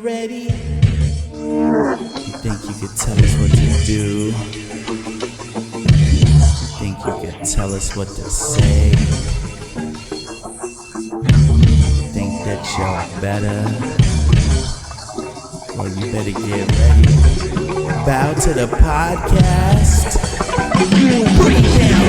ready? You think you could tell us what to do? You think you could tell us what to say? You think that you're better? Well, you better get ready. Bow to the podcast. Put it down.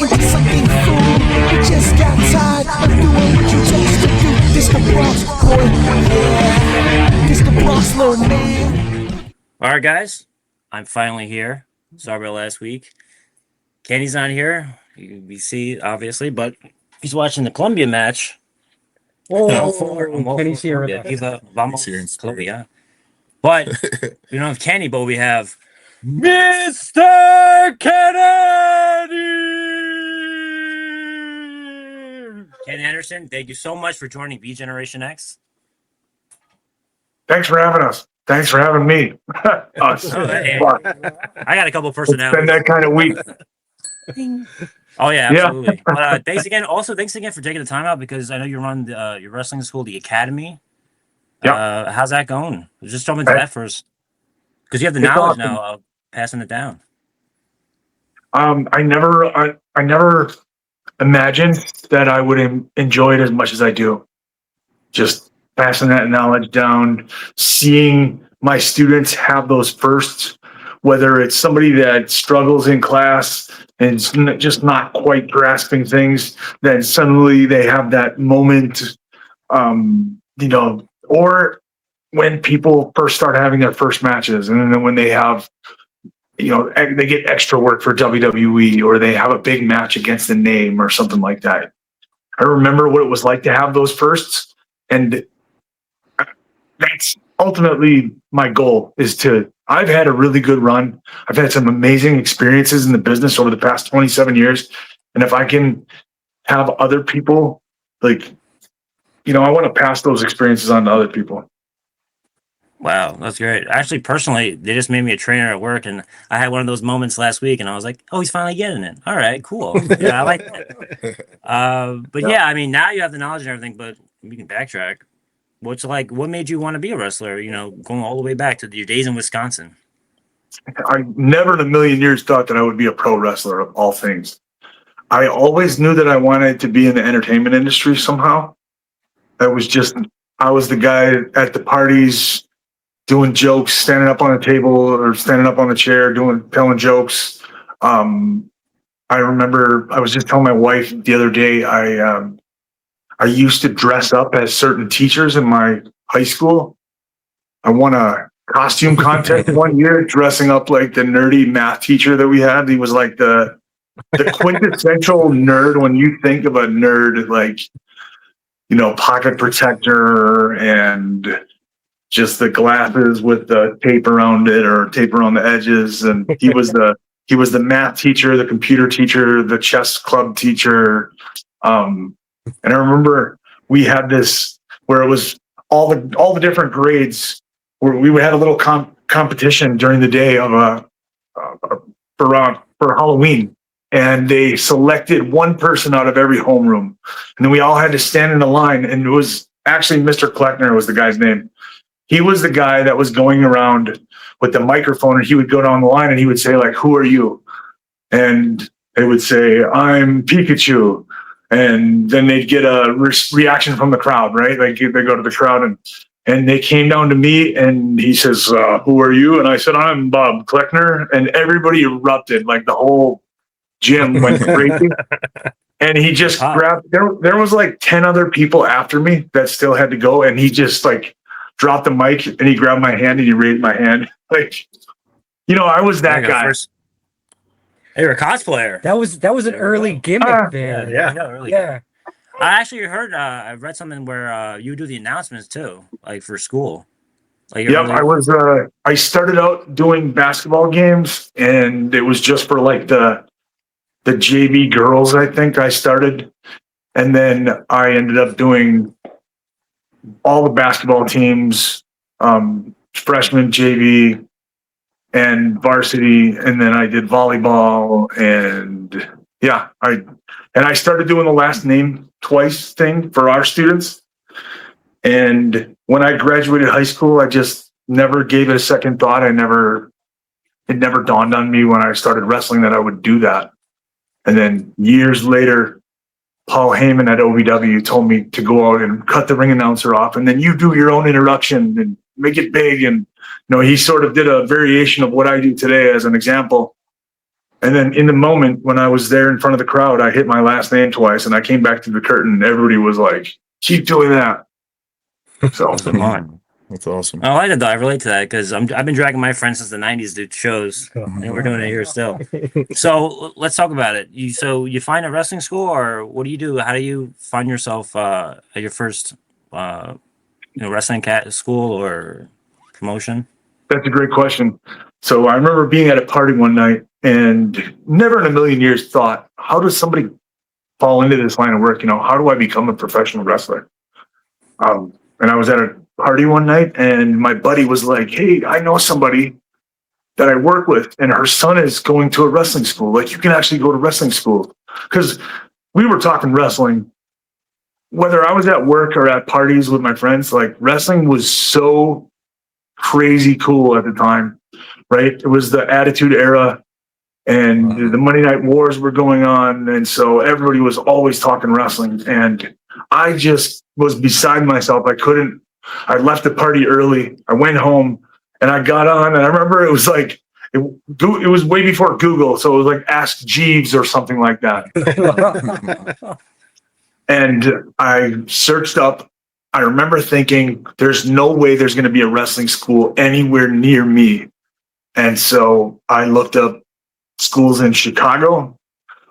Into something cool. You just got tired of doing what you chose to do. This the Bronx boy, yeah. This the Bronx little man. All right, guys, I'm finally here. Sorry about last week. Kenny's not here. You see, obviously, but he's watching the Columbia match. Kenny's here. Yeah, vamos here in Columbia. But we don't have Kenny, but we have Mr. Kennedy! Ken Anderson, thank you so much for joining B Generation X. Thanks for having us. Thanks for having me. I got a couple personalities. It's been that kind of week. Oh yeah, absolutely. Yeah. But thanks again for taking the time out, because I know you run your wrestling school, the Academy. Yeah. How's that going? Just jump into that first, because you have the knowledge now of passing it down. I never imagined that I would enjoy it as much as I do. Just passing that knowledge down, seeing my students have those firsts, whether it's somebody that struggles in class and just not quite grasping things, then suddenly they have that moment, or when people first start having their first matches, and then when they have, they get extra work for WWE, or they have a big match against the name or something like that. I remember what it was like to have those firsts, and that's ultimately my goal. I've had a really good run. I've had some amazing experiences in the business over the past 27 years. And if I can have other people, I want to pass those experiences on to other people. Wow, that's great. Actually, personally, they just made me a trainer at work, and I had one of those moments last week, and I was like, oh, he's finally getting it. All right, cool. Yeah, I like that. Yeah, I mean, now you have the knowledge and everything, but we can backtrack. What made you want to be a wrestler, going all the way back to your days in Wisconsin? I never in a million years thought that I would be a pro wrestler of all things. I always knew that I wanted to be in the entertainment industry somehow. I was the guy at the parties doing jokes, standing up on a table or standing up on a chair, telling jokes. I remember I was just telling my wife the other day, I used to dress up as certain teachers in my high school. I won a costume contest one year dressing up like the nerdy math teacher that we had. He was like the quintessential nerd when you think of a nerd, pocket protector and just the glasses with the tape around it or tape around the edges. And he was the math teacher, the computer teacher, the chess club teacher. And I remember we had this where it was all the different grades where we had a little competition during the day of for Halloween, and they selected one person out of every homeroom, and then we all had to stand in a line. And it was actually Mr. Kleckner was the guy's name. He was the guy that was going around with the microphone, and he would go down the line and he would say, who are you? And they would say, I'm Pikachu. And then they'd get a reaction from the crowd, right? They go to the crowd, and they came down to me, and he says, who are you? And I said, I'm Bob Kleckner. And everybody erupted, the whole gym went crazy. And he just grabbed, there was 10 other people after me that still had to go. And he just dropped the mic, and he grabbed my hand and he raised my hand. I was that guy. You're a cosplayer. That was an early gimmick there. Yeah. I actually heard. I read something where you do the announcements too, for school. I started out doing basketball games, and it was just for the JV girls. I think I started, and then I ended up doing all the basketball teams, freshman, JV, and varsity, and then I did volleyball, and And I started doing the last name twice thing for our students. And when I graduated high school, I just never gave it a second thought. It never dawned on me when I started wrestling that I would do that. And then years later, Paul Heyman at OVW told me to go out and cut the ring announcer off, and then you do your own introduction and make it big. And he sort of did a variation of what I do today as an example. And then in the moment when I was there in front of the crowd, I hit my last name twice, and I came back to the curtain. And everybody was like, "Keep doing that." So Come on. That's awesome. I like it though. I relate to that because I've been dragging my friends since the '90s to shows, and we're doing it here still. So let's talk about it. You find a wrestling school, or what do you do? How do you find yourself at your first, wrestling school or promotion? that's a great question. So I remember being at a party one night and never in a million years thought, how does somebody fall into this line of work? How do I become a professional wrestler? And I was at a party one night and my buddy was like, "Hey, I know somebody that I work with and her son is going to a wrestling school. Like, you can actually go to wrestling school." Because we were talking wrestling, whether I was at work or at parties with my friends, like wrestling was so crazy cool at the time, right? It was the Attitude Era and the Monday Night Wars were going on. And so everybody was always talking wrestling. And I just was beside myself. I left the party early. I went home and I got on, and I remember it was like, it was way before Google. So it was like Ask Jeeves or something like that. And I searched up. I remember thinking, there's no way there's going to be a wrestling school anywhere near me. And so I looked up schools in Chicago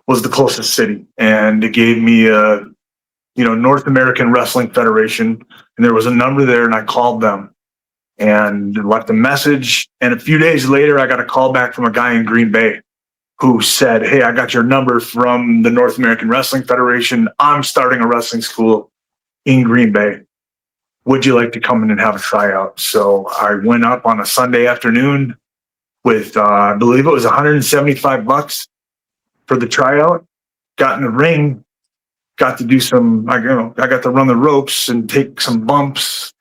was the closest city. And it gave me North American Wrestling Federation. And there was a number there, and I called them and left a message. And a few days later, I got a call back from a guy in Green Bay who said, "Hey, I got your number from the North American Wrestling Federation. I'm starting a wrestling school in Green Bay. Would you like to come in and have a tryout?" So I went up on a Sunday afternoon with, I believe it was $175 for the tryout. Got in the ring, got to do I got to run the ropes and take some bumps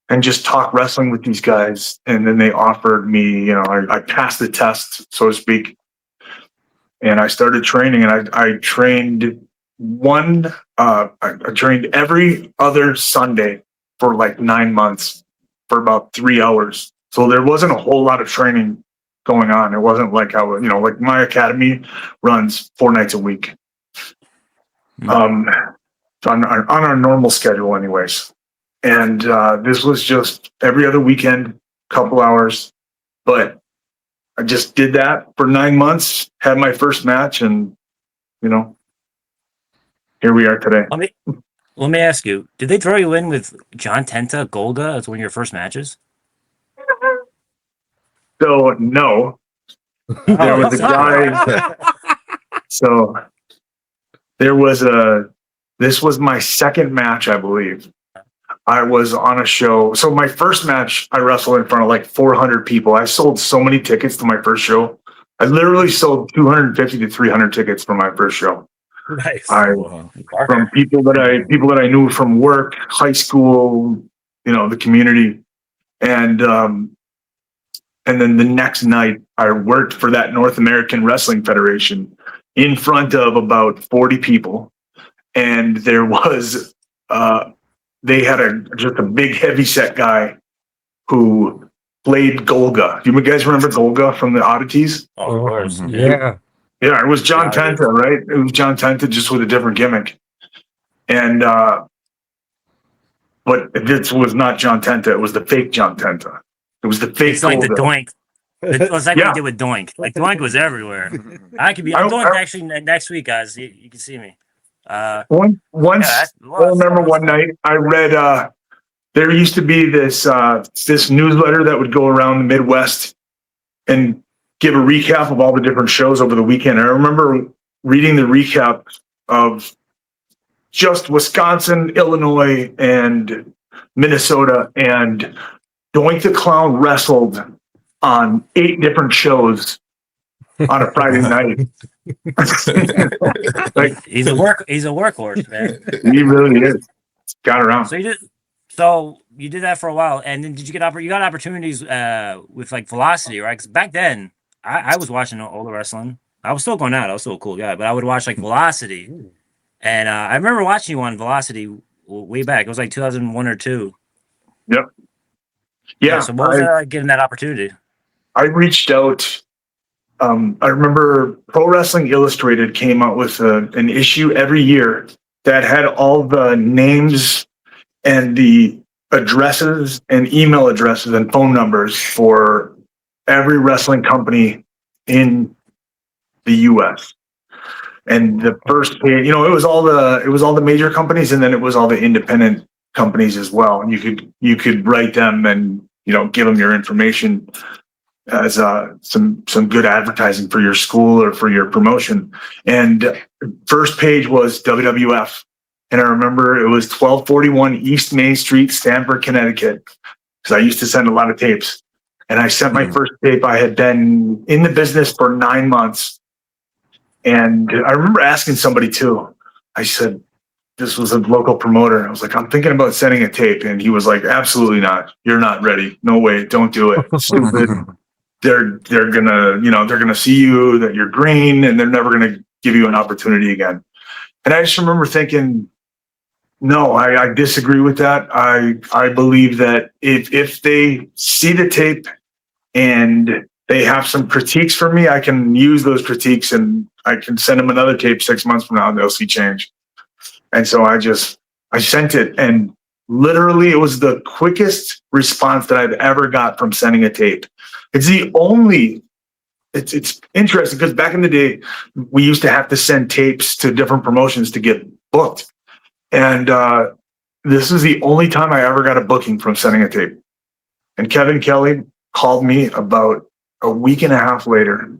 and just talk wrestling with these guys. And then they offered me, I passed the test, so to speak. And I started training, and I trained I trained every other Sunday for like 9 months for about 3 hours. So there wasn't a whole lot of training going on. It wasn't like how, like my academy runs 4 nights a week. On our normal schedule anyways. And this was just every other weekend, couple hours. But I just did that for 9 months, had my first match, and, here we are today. Let me ask you, did they throw you in with John Tenta, Golga as one of your first matches? So, no. There was a guy. So, this was my second match, I believe. I was on a show. So my first match, I wrestled in front of like 400 people. I sold so many tickets to my first show. I literally sold 250 to 300 tickets for my first show. Nice. From people that I knew from work, high school, the community. And then the next night I worked for that North American Wrestling Federation in front of about 40 people. And there was, they had just a big heavy set guy who played Golga. Do you guys remember Golga from the Oddities? Oh, of course. Yeah. Yeah, it was John Tenta, right? It was John Tenta, just with a different gimmick. And, but this was not John Tenta. It was the fake John Tenta. It was the fake It's like the Golga. Doink. It's like what we did with Doink. Like Doink was everywhere. I'm Doink actually next week, guys. You can see me. I remember one night I read, there used to be this newsletter that would go around the Midwest and give a recap of all the different shows over the weekend. I remember reading the recap of just Wisconsin, Illinois, and Minnesota, and Doink the Clown wrestled on 8 different shows on a Friday night. Like, He's a workhorse, man. he really is. Got around. So you did that for a while, and then did you get you got opportunities with like Velocity, right? Because back then I was watching all the wrestling. I was still going out. I was still a cool guy, but I would watch like Velocity, and I remember watching you on Velocity way back. It was like 2001 or two. Yep. Yeah. So what was that like, getting that opportunity? I reached out. I remember Pro Wrestling Illustrated came out with an issue every year that had all the names and the addresses and email addresses and phone numbers for every wrestling company in the U.S. And the first page, it was all the major companies, and then it was all the independent companies as well. And you could write them and give them your information as some good advertising for your school or for your promotion. And first page was WWF. And I remember it was 1241 East Main Street, Stamford, Connecticut, because I used to send a lot of tapes. And I sent my first tape. I had been in the business for 9 months. And I remember asking somebody too. I said, this was a local promoter. I was like, I'm thinking about sending a tape. And he was like, absolutely not. You're not ready. No way. Don't do it. Stupid. They're gonna see you that you're green, and they're never gonna give you an opportunity again. And I just remember thinking, no, I disagree with that. I believe that if they see the tape and they have some critiques for me, I can use those critiques and I can send them another tape 6 months from now and they'll see change. And so I sent it, and literally it was the quickest response that I've ever got from sending a tape. It's interesting because back in the day, we used to have to send tapes to different promotions to get booked. And this is the only time I ever got a booking from sending a tape. And Kevin Kelly called me about a week and a half later,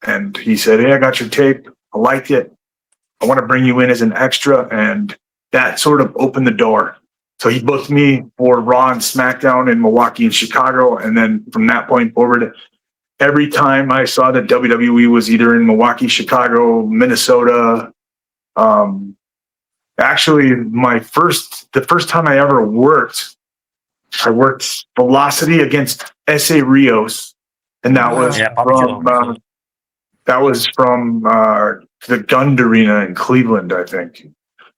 and he said, hey, I got your tape. I liked it. I want to bring you in as an extra. And that sort of opened the door. So he booked me for Raw and SmackDown in Milwaukee and Chicago. And then from that point forward, every time I saw that WWE was either in Milwaukee, Chicago, Minnesota, actually the first time I ever worked, I worked Velocity against S.A. Rios. And that was from the Gund Arena in Cleveland, I think.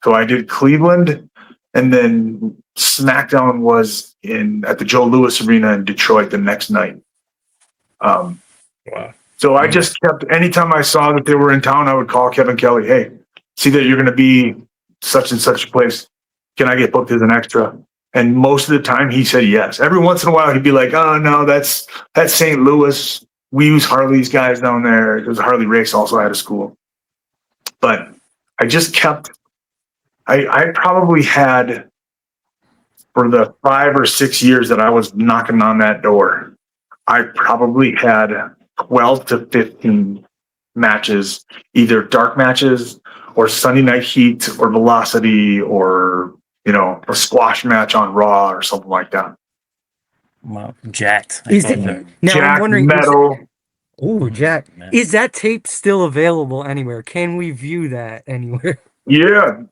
So I did Cleveland. And then SmackDown was at the Joe Louis Arena in Detroit the next night. Wow. So I just kept, anytime I saw that they were in town, I would call Kevin Kelly, hey, see that you're going to be such and such a place. Can I get booked as an extra? And most of the time he said yes. Every once in a while he'd be like, oh no, that's St. Louis. We use Harley's guys down there. It was a Harley race also out of school. But I just kept, I probably had, for the 5 or 6 years that I was knocking on that door, I probably had 12 to 15 matches, either dark matches or Sunday Night Heat or Velocity or, a squash match on Raw or something like that. Wow, jacked. Now Jack I'm wondering. Metal. Oh, Jack. Man. Is that tape still available anywhere? Can we view that anywhere? Yeah.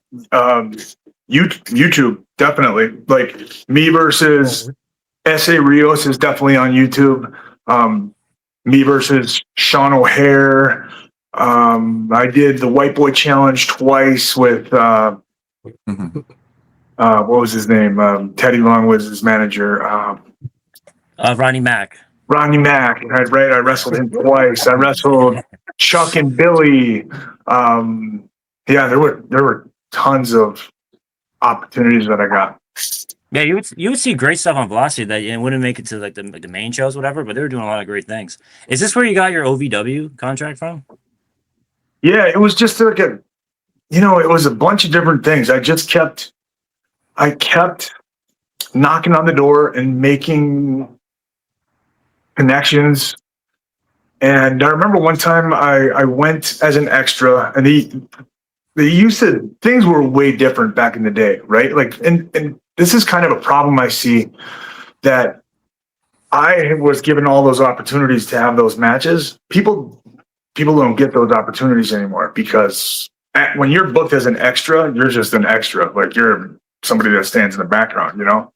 YouTube, definitely. Like me versus S.A. Rios is definitely on YouTube. Me versus Sean O'Hare. I did the White Boy Challenge twice with what was his name? Teddy Long was his manager. Ronnie Mack. Ronnie Mack, right? I wrestled him twice. I wrestled Chuck and Billy. Yeah, there were tons of opportunities that I got. Yeah, you would see great stuff on Velocity that it wouldn't make it to like the main shows, whatever. But they were doing a lot of great things. Is this where you got your OVW contract from? Yeah, it was just like it was a bunch of different things. I kept knocking on the door and making connections. And I remember one time I went as an extra, and things were way different back in the day, right? Like, and this is kind of a problem I see, that I was given all those opportunities to have those matches. People people don't get those opportunities anymore because when you're booked as an extra, you're just an extra. Like you're somebody that stands in the background, you know?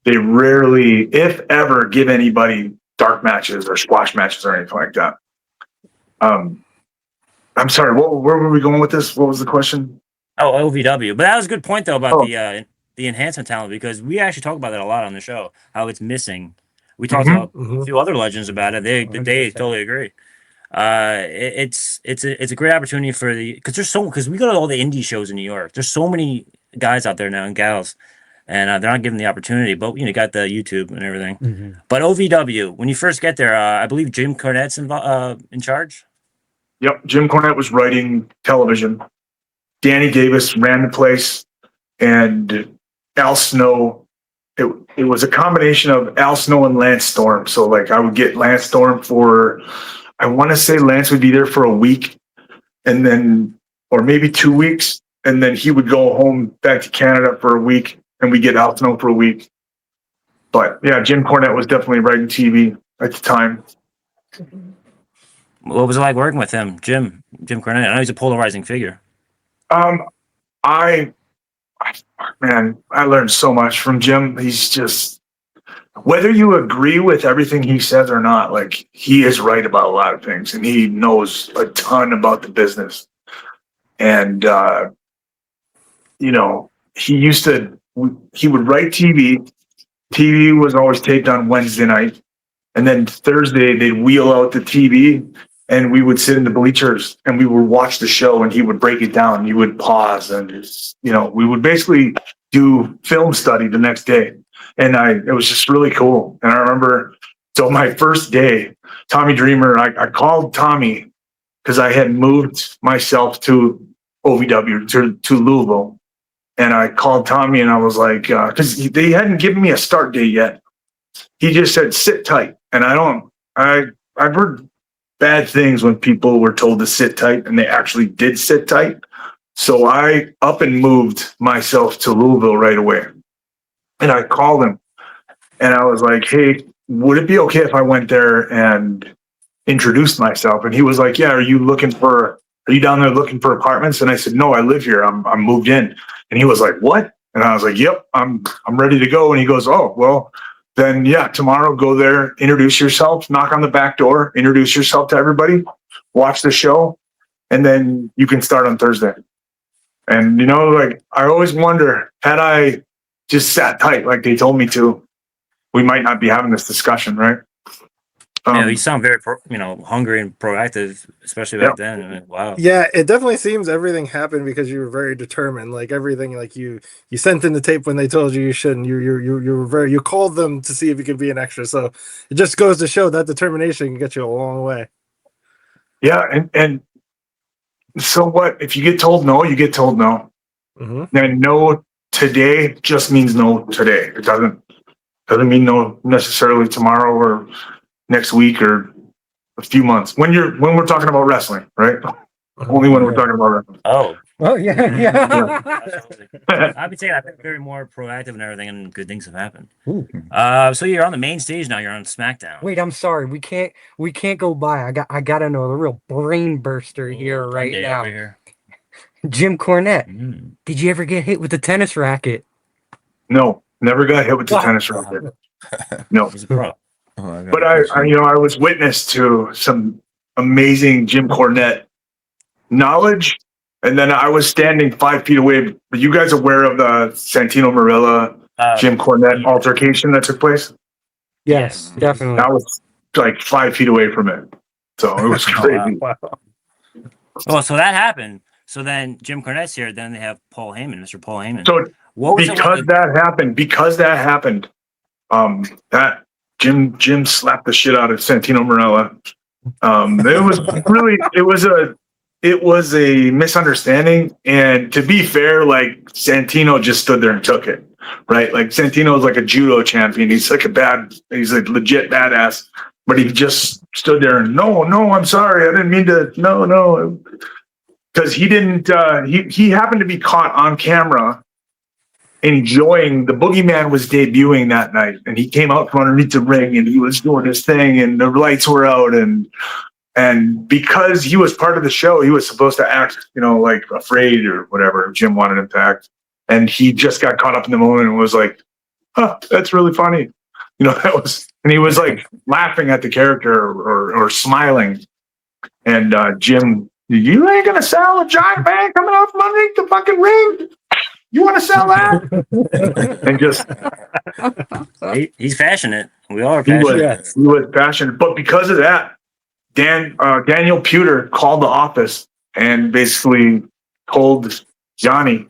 They rarely, if ever, give anybody dark matches or squash matches or anything like that. I'm sorry, where were we going with this? What was the question? Oh, OVW. But that was a good point though about Oh. the enhancement talent, because we actually talk about that a lot on the show, how it's missing. We talked Mhm. about a few other legends about it. They 100%. totally agree. It's a great opportunity for because we go to all the indie shows in New York. There's so many guys out there now and gals, and they're not given the opportunity. But you got the YouTube and everything. Mhm. But OVW, when you first get there, I believe Jim Cornette's in charge. Yep, Jim Cornette was writing television. Danny Davis ran the place, and Al Snow. It was a combination of Al Snow and Lance Storm. So like I would get Lance Storm for, I want to say Lance would be there for a week, and then or maybe 2 weeks, and then he would go home back to Canada for a week, and we get Al Snow for a week. But yeah, Jim Cornette was definitely writing TV at the time. What was it like working with him, Jim Cornette? I know he's a polarizing figure. I learned so much from Jim. He's just, whether you agree with everything he says or not, like he is right about a lot of things, and he knows a ton about the business. And he would write TV. TV was always taped on Wednesday night, and then Thursday they'd wheel out the TV, and we would sit in the bleachers and we would watch the show, and he would break it down. He would pause, and we would basically do film study the next day. And it was just really cool. And I remember, so my first day, Tommy Dreamer, I called Tommy because I had moved myself to OVW, to Louisville. And I called Tommy and I was like, because they hadn't given me a start date yet. He just said, sit tight. And I've heard bad things when people were told to sit tight and they actually did sit tight. So I up and moved myself to Louisville right away. And I called him and I was like, hey, would it be okay if I went there and introduced myself? And he was like, yeah, are you down there looking for apartments? And I said, no, I live here. I'm moved in. And he was like, what? And I was like, yep, I'm ready to go. And he goes, oh, well, then yeah, tomorrow go there, introduce yourself, knock on the back door, introduce yourself to everybody, watch the show, and then you can start on Thursday. And, like, I always wonder, had I just sat tight like they told me to, we might not be having this discussion, right? You sound very hungry and proactive, especially back then. I mean, wow. Yeah, it definitely seems everything happened because you were very determined. Like everything, like you sent in the tape when they told you shouldn't. You called them to see if you could be an extra. So it just goes to show that determination can get you a long way. Yeah, and so what? If you get told no, you get told no. Mm-hmm. And no today just means no today. It doesn't mean no necessarily tomorrow or next week or a few months. When we're talking about wrestling, right? Only when we're talking about wrestling. Oh, yeah. I'd be saying I've been very more proactive and everything, and good things have happened. Ooh. So you're on the main stage now. You're on SmackDown. Wait, I'm sorry. We can't go by. I gotta know the real brain burster here right Monday now. over here. Jim Cornette. Mm. Did you ever get hit with a tennis racket? No, never got hit with the tennis racket. No, He's a pro. but I was witness to some amazing Jim Cornette knowledge, and then I was standing 5 feet away. Are you guys aware of the Santino Marella Jim Cornette altercation that took place? Yes, definitely. I was like 5 feet away from it, so it was crazy. Wow. Oh, so that happened. So then Jim Cornette's here. Then they have Paul Heyman, Mr. Paul Heyman. So What was it because like? that happened, that Jim slapped the shit out of Santino Marella. It was a misunderstanding, and to be fair, like Santino just stood there and took it, right? Like Santino is like a judo champion. He's a legit badass, but he just stood there and no, I'm sorry, I didn't mean to. No, because he didn't. He happened to be caught on camera enjoying. The Boogeyman was debuting that night, and he came out from underneath the ring, and he was doing his thing, and the lights were out, and And because he was part of the show, he was supposed to act, like afraid or whatever Jim wanted him to act. And he just got caught up in the moment and was like, "Huh, that's really funny." And he was like laughing at the character or smiling. And Jim, "You ain't gonna sell a giant man coming out from underneath the fucking ring. You want to sell that?" And just He's passionate. We all are he was passionate. he was passionate, but because of that, Daniel Pewter called the office and basically told Johnny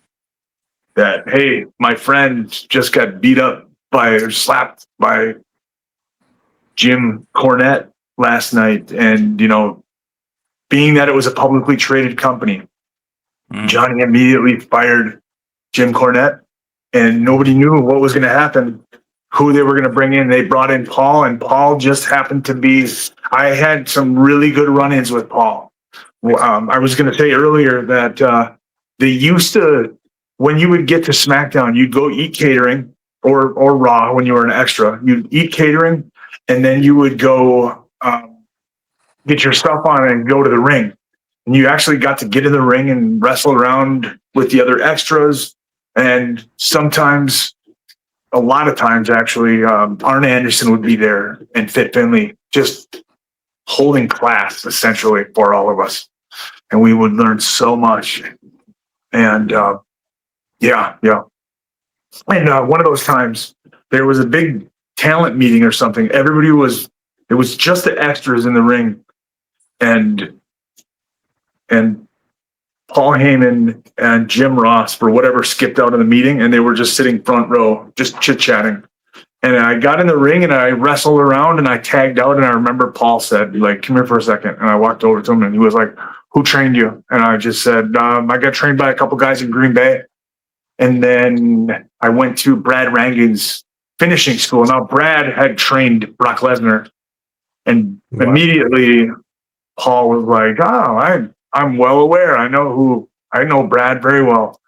that, "Hey, my friend just got beat up or slapped by Jim Cornette last night, and being that it was a publicly traded company, Johnny immediately fired Jim Cornette, and nobody knew what was going to happen, who they were going to bring in. They brought in Paul, and Paul just happened to be. I had some really good run-ins with Paul. I was going to say earlier that they used to, when you would get to SmackDown, you'd go eat catering or Raw when you were an extra. You'd eat catering, and then you would go get your stuff on and go to the ring. And you actually got to get in the ring and wrestle around with the other extras. And sometimes, a lot of times actually, Arn Anderson would be there and Fit Finley just holding class essentially for all of us. And we would learn so much. And yeah. And one of those times, there was a big talent meeting or something. It was just the extras in the ring. And Paul Heyman and Jim Ross, for whatever, skipped out of the meeting, and they were just sitting front row, just chit-chatting. And I got in the ring and I wrestled around and I tagged out, and I remember Paul said, like, "Come here for a second." And I walked over to him and he was like, "Who trained you?" And I just said, "I got trained by a couple guys in Green Bay." And then I went to Brad Rangan's finishing school. Now, Brad had trained Brock Lesnar, and immediately Paul was like, "Oh, I'm well aware. I know Brad very well."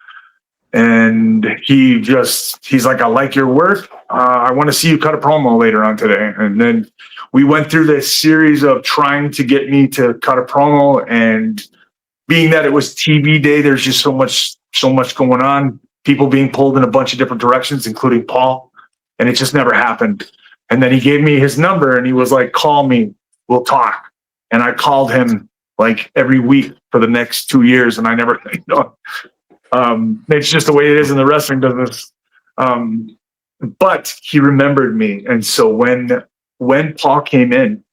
And he's like, "I like your work. I want to see you cut a promo later on today." And then we went through this series of trying to get me to cut a promo, and being that it was TV day, there's just so much going on, people being pulled in a bunch of different directions, including Paul, and it just never happened. And then he gave me his number and he was like, "Call me, we'll talk." And I called him like every week for the next 2 years, and I never, it's just the way it is in the wrestling business. But he remembered me. And so when Paul came in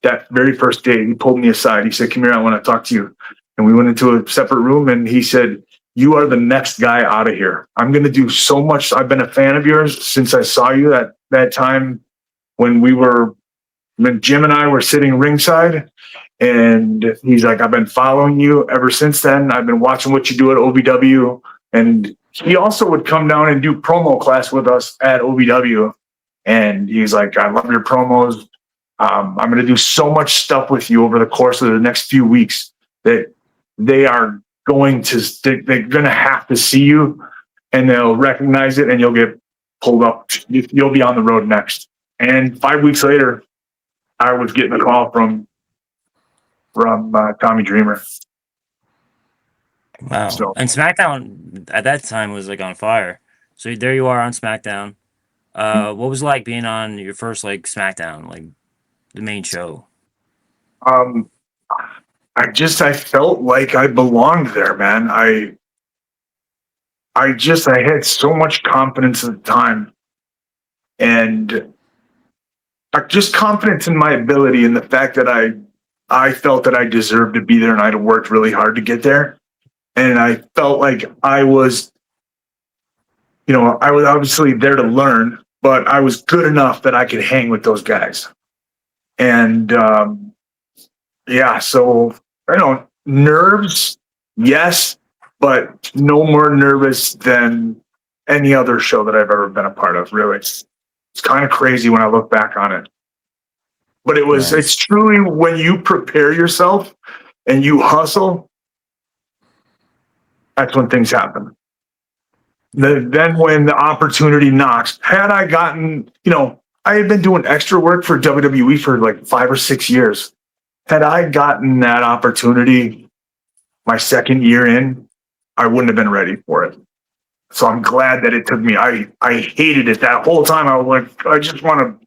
that very first day, he pulled me aside. He said, "Come here, I want to talk to you." And we went into a separate room, and he said, "You are the next guy out of here. I'm going to do so much. I've been a fan of yours since I saw you that time when Jim and I were sitting ringside." And he's like, "I've been following you ever since then. I've been watching what you do at OVW." And he also would come down and do promo class with us at OVW. And he's like, "I love your promos. I'm going to do so much stuff with you over the course of the next few weeks that they're going to have to see you, and they'll recognize it, and you'll get pulled up. You'll be on the road next." And 5 weeks later, I was getting a call from Tommy Dreamer. Wow. So- And SmackDown at that time was like on fire. So there you are on SmackDown. What was it like being on your first like SmackDown, like the main show? I felt like I belonged there, man. I had so much confidence at the time, and just confidence in my ability and the fact that I felt that I deserved to be there, and I'd worked really hard to get there. And I felt like I was obviously there to learn, but I was good enough that I could hang with those guys. And so nerves, yes, but no more nervous than any other show that I've ever been a part of, really. It's kind of crazy when I look back on it. But it's truly when you prepare yourself and you hustle, that's when things happen. Then when the opportunity knocks, had I gotten, I had been doing extra work for WWE for like 5 or 6 years. had I gotten that opportunity my second year in, I wouldn't have been ready for it. So I'm glad that it took me. I hated it that whole time. I was like, I just want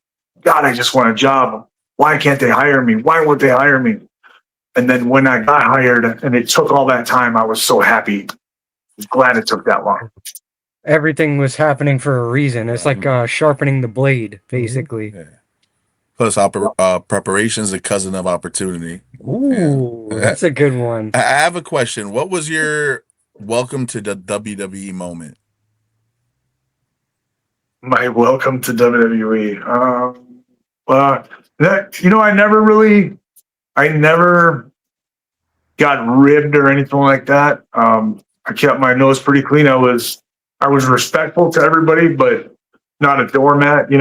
a job. Why can't they hire me? Why won't they hire me? And then when I got hired and it took all that time, I was so happy. I was glad it took that long. Everything was happening for a reason. It's like sharpening the blade, basically. Yeah. Plus, preparation's a cousin of opportunity. Ooh, that's a good one. I have a question. What was your welcome to the WWE moment? My welcome to WWE. I never got ribbed or anything like that. I kept my nose pretty clean. I was respectful to everybody, but not a doormat.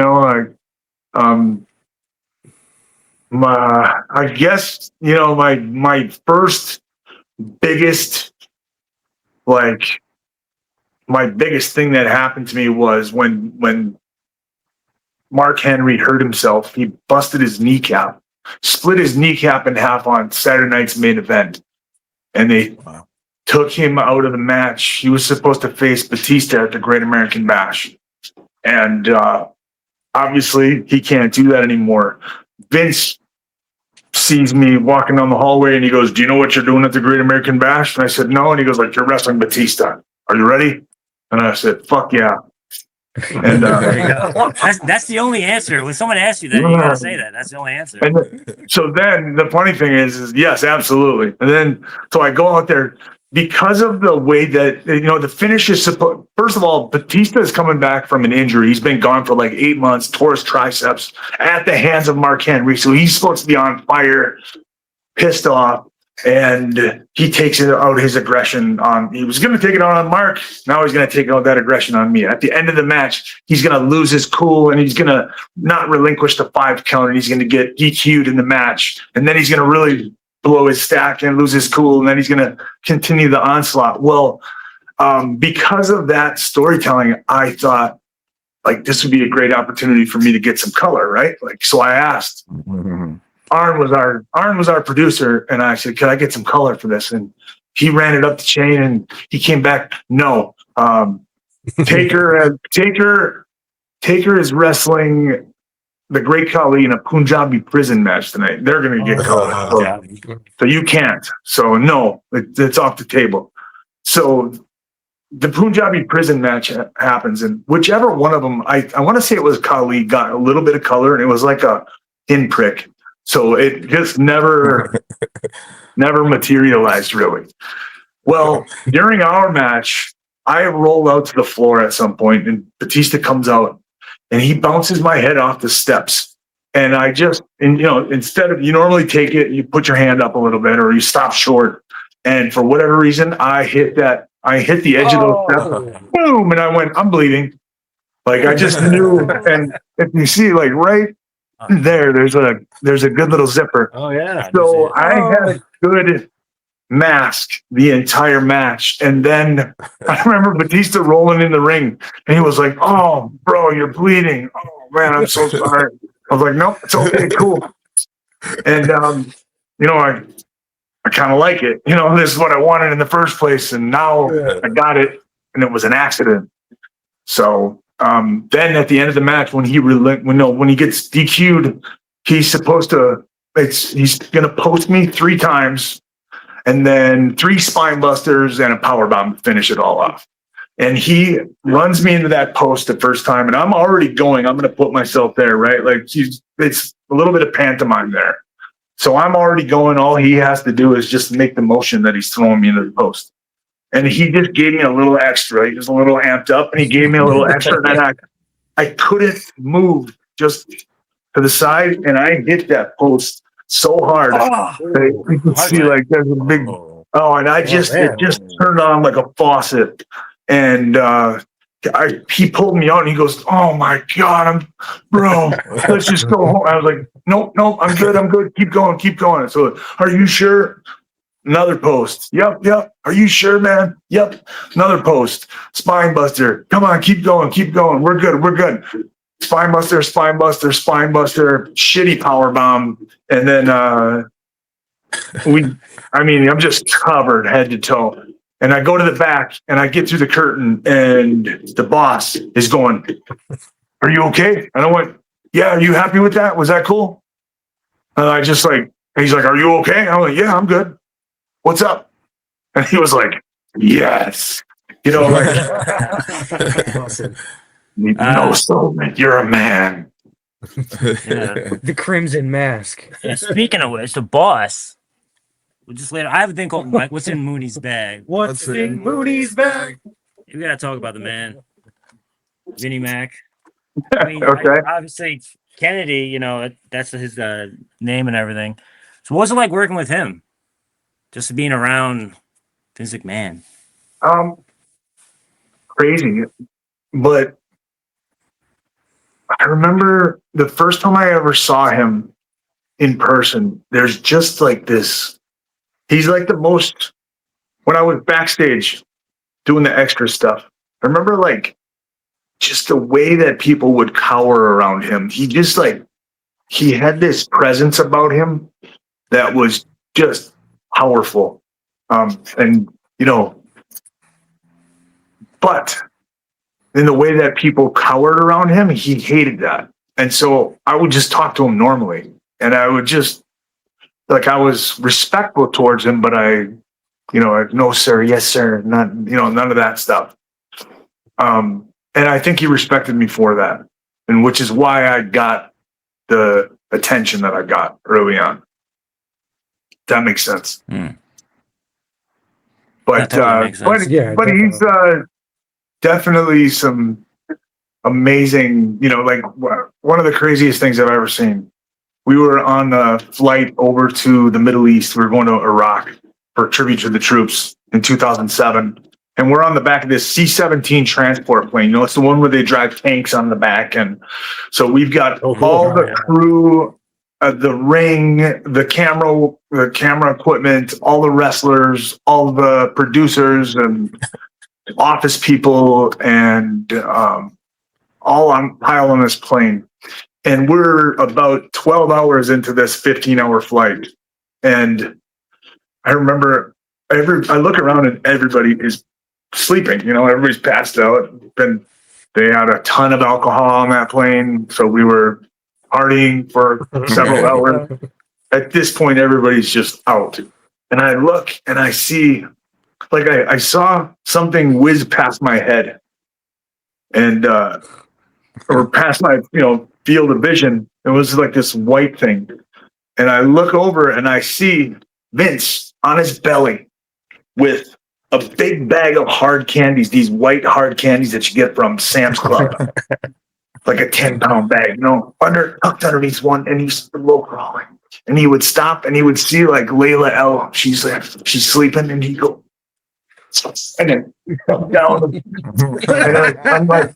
I guess my first biggest my biggest thing that happened to me was when Mark Henry hurt himself. He busted his kneecap, split his kneecap in half on Saturday night's main event, and they took him out of the match. He was supposed to face Batista at the Great American Bash, and obviously he can't do that anymore. Vince sees me walking down the hallway and he goes, "Do you know what you're doing at the Great American Bash?" And I said, "No." And he goes, "Like, you're wrestling Batista. Are you ready?" And I said, "Fuck yeah." And There you go. That's the only answer. When someone asks you that, you gotta say that. That's the only answer. And so then the funny thing is yes, absolutely. And then so I go out there because of the way that the finish is supposed. First of all, Batista is coming back from an injury. He's been gone for like 8 months, tore his triceps at the hands of Mark Henry. So he's supposed to be on fire, pissed off. And he takes out his aggression on. He was going to take it out on Mark. Now he's going to take out that aggression on me. At the end of the match, he's going to lose his cool and he's going to not relinquish the 5 count. And he's going to get DQ'd in the match. And then he's going to really blow his stack and lose his cool. And then he's going to continue the onslaught. Well, because of that storytelling, I thought like this would be a great opportunity for me to get some color, right? Like so, I asked. Arn was our producer, and I said, "Could I get some color for this?" And he ran it up the chain, and he came back. No, Taker is wrestling the Great Khali in a Punjabi prison match tonight. They're going to get color, so you can't. So no, it's off the table. So the Punjabi prison match happens, and whichever one of them, I want to say it was Khali, got a little bit of color, and it was like a pinprick. So it just never materialized really. Well, during our match, I roll out to the floor at some point and Batista comes out and he bounces my head off the steps. And instead of, you normally take it, you put your hand up a little bit or you stop short. And for whatever reason, I hit the edge of those steps, boom. And I went, I'm bleeding. Like I just knew. And if you see like right there's a good little zipper. Oh yeah. So I had a good mask the entire match, and then I remember Batista rolling in the ring, and he was like, "Oh, bro, you're bleeding. Oh man, I'm so sorry." I was like, "Nope, it's okay, cool." And I kind of like it. This is what I wanted in the first place, and now I got it, and it was an accident. So. Then at the end of the match, when he gets DQ'd, he's gonna post me 3 times, and then 3 spine busters and a power bomb to finish it all off. And he runs me into that post the first time, and I'm already going. I'm gonna put myself there, right? Like it's a little bit of pantomime there. So I'm already going. All he has to do is just make the motion that he's throwing me into the post. And he just gave me a little extra. He was a little amped up, and he gave me a little extra. And I couldn't move just to the side, and I hit that post so hard. You can see like there's a big. And it just turned on like a faucet. And he pulled me out, and he goes, "Oh my God, bro, let's just go home." I was like, "Nope, I'm good. Keep going." So, are you sure? Another post. Yep. Are you sure, man? Yep. Another post. Spine buster. Come on, keep going. We're good. Spine buster. Shitty power bomb. And then I'm just covered head to toe. And I go to the back and I get through the curtain and the boss is going, "Are you okay?" And I went, "Yeah, are you happy with that? Was that cool?" And I just like, he's like, "Are you okay?" I'm like, "Yeah, I'm good. What's up?" And he was like, "Yes." You know, like, Awesome. no, so you're a man. Yeah. The Crimson Mask. And speaking of which, the boss. We'll just later. I have a thing called Mike. What's in Mooney's bag? What's What's in Moody's bag? We gotta talk about the man, Vinnie Mac. I mean, Okay. obviously Kennedy. That's his name and everything. So, what's it like working with him? Just being around Vince McMahon. Crazy. But I remember the first time I ever saw him in person, there's just like this. He's like the most, when I was backstage doing the extra stuff, I remember like just the way that people would cower around him. He had this presence about him that was just powerful. And, but in the way that people cowered around him, he hated that. And so I would just talk to him normally. And I would just, like, I was respectful towards him, but like, "No, sir, yes, sir," not, none of that stuff. And I think he respected me for that. And which is why I got the attention that I got early on. That makes sense. But, That totally makes sense. but he's definitely some amazing, like one of the craziest things I've ever seen. We were on a flight over to the Middle East. We were going to Iraq for tribute to the troops in 2007. And we're on the back of this C-17 transport plane. It's the one where they drive tanks on the back. And so we've got all the crew, the ring, the camera equipment, all the wrestlers, all the producers and office people, and all piled on this plane. And we're about 12 hours into this 15-hour flight. And I remember I look around and everybody is sleeping. Everybody's passed out. And they had a ton of alcohol on that plane. So we were partying for several hours. At this point, everybody's just out. And I look and I see, like, I saw something whiz past my head and, or past my, field of vision. It was like this white thing. And I look over and I see Vince on his belly with a big bag of hard candies, these white hard candies that you get from Sam's Club. Like a 10-pound bag, tucked underneath one, and he's low crawling. And he would stop and he would see like Layla L. She's sleeping, and he'd go, and then down. And I'm like,